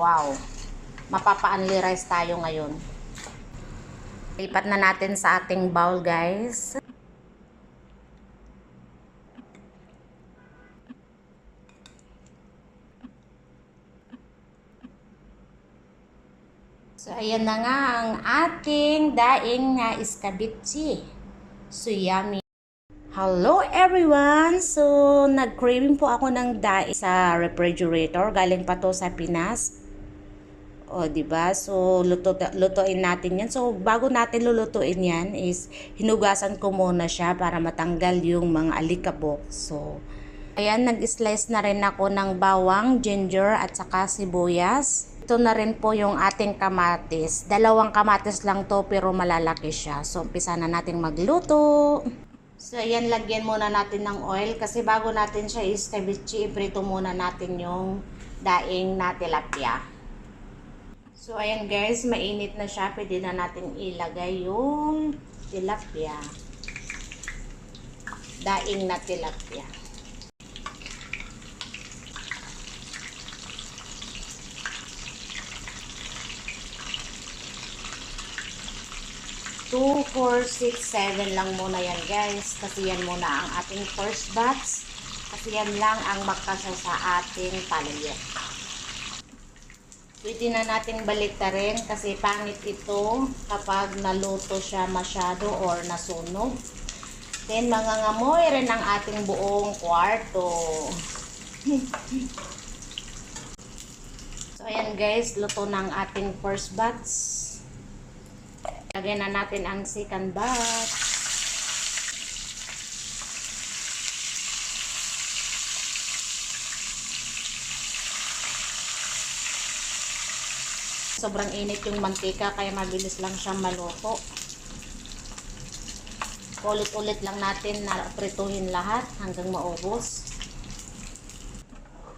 Wow! Mapapa-only rice tayo ngayon. Lipat na natin sa ating bowl, guys. So, ayan na nga ang ating daing na escabeche. So, yummy. Hello everyone! So, nag-craving po ako ng daing sa refrigerator. Galing pa to sa Pinas. O, diba? So, lutuin natin yan. So, bago natin lulutuin yan is hinugasan ko muna siya para matanggal yung mga alikabok. So, ayan, nag-slice na rin ako ng bawang, ginger at saka sibuyas. Ito na rin po yung ating kamatis. 2 kamatis lang to pero malalaki siya. So, umpisa na natin magluto. So, ayan, lagyan muna natin ng oil kasi bago natin siya escabeche, iprito muna natin yung daing na tilapia. So, ayan guys, mainit na siya. Pwede na natin ilagay yung tilapia. Daing na tilapia. Two, 4, 6, 7 lang muna yan guys. Kasi yan muna ang ating first batch. Kasi yan lang ang magkasya sa ating palayok. Pwede na natin baliktarin kasi pangit ito kapag naluto siya masyado or nasunog. Then mangangamoy rin ang ating buong kwarto. So ayan guys, luto ng ating first batch. Lagyan na natin ang second batch. Sobrang init yung mantika kaya mabilis lang siyang maluto. Ulit-ulit lang natin na prituhin lahat hanggang maubos.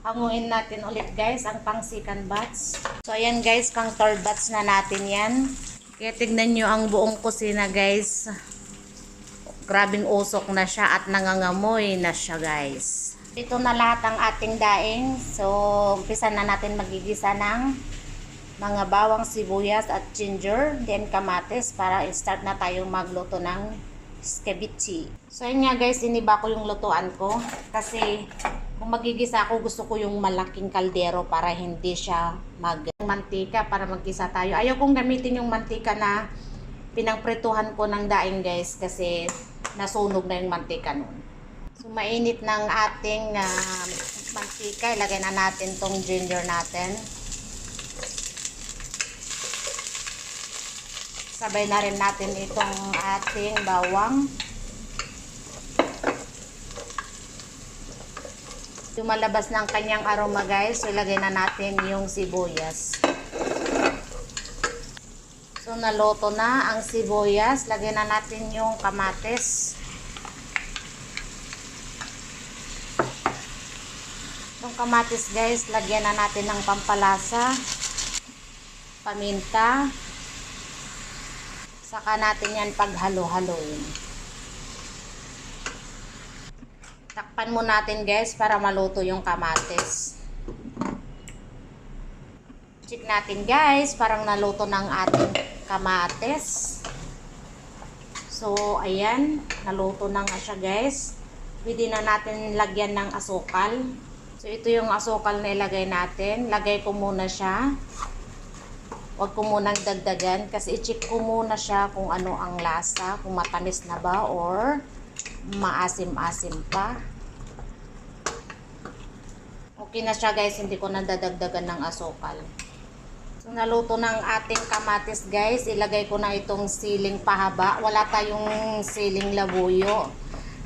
Hanguin natin ulit guys ang pang second batch. So ayan guys, pang third batch na natin yan. Kaya tignan nyo ang buong kusina guys. Grabing usok na siya at nangangamoy na siya guys. Ito na lahat ang ating daing. So umpisa na natin magigisa ng mga bawang, sibuyas at ginger. Then kamatis para start na tayong magluto ng escabeche. So ayun nga guys, iniba ko yung lutuan ko. Kasi kung magigisa ako, gusto ko yung malaking kaldero para hindi siya mantika para magkisa tayo. Ayaw kong gamitin yung mantika na pinangprituhan ko ng daing guys kasi nasunog na yung mantika nun. So mainit ng ating mantika. Ilagay na natin tong ginger natin. Sabay na rin natin itong ating bawang. Lumalabas ng kanyang aroma guys. So, ilagay na natin yung sibuyas. So, naluto na ang sibuyas. Lagay na natin yung kamatis. Yung kamatis guys, lagyan na natin ng pampalasa, paminta. Saka natin yan paghalo-haloin. Takpan mo natin guys para maluto yung kamatis. Check natin guys, parang naluto ng ating kamatis. So ayan, naluto na nga siya guys. Pwede na natin lagyan ng asukal. So ito yung asukal na ilagay natin. Lagay ko muna siya. Huwag ko munang dagdagan kasi i-check ko muna siya kung ano ang lasa, kung matamis na ba or maasim-asim pa. Okay na siya guys, hindi ko na dadagdagan ng asukal. So naluto ng ating kamatis guys, ilagay ko na itong siling pahaba. Wala tayong siling labuyo,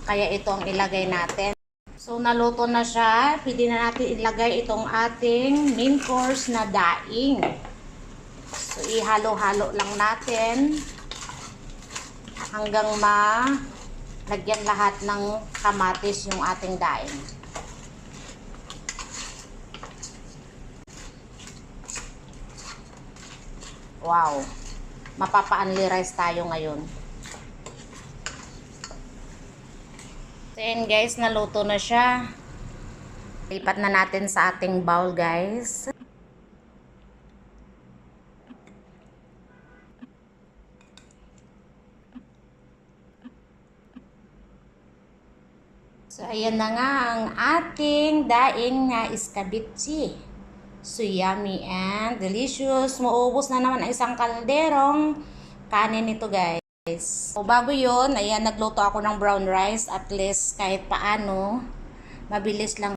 kaya ito ang ilagay natin. So naluto na siya, pwede na natin ilagay itong ating main course na daing. So ihalo-halo lang natin hanggang lagyan lahat ng kamatis yung ating daing. Wow! Mapapa-only rice tayo ngayon. So yan guys, naluto na siya. Lipat na natin sa ating bowl guys. So, ayan na nga ang ating daing na iskabitsi. So, yummy and delicious. Maubos na naman ang isang kalderong kanin nito, guys. So, bago yon, ayan, nagluto ako ng brown rice. At least, kahit paano, mabilis lang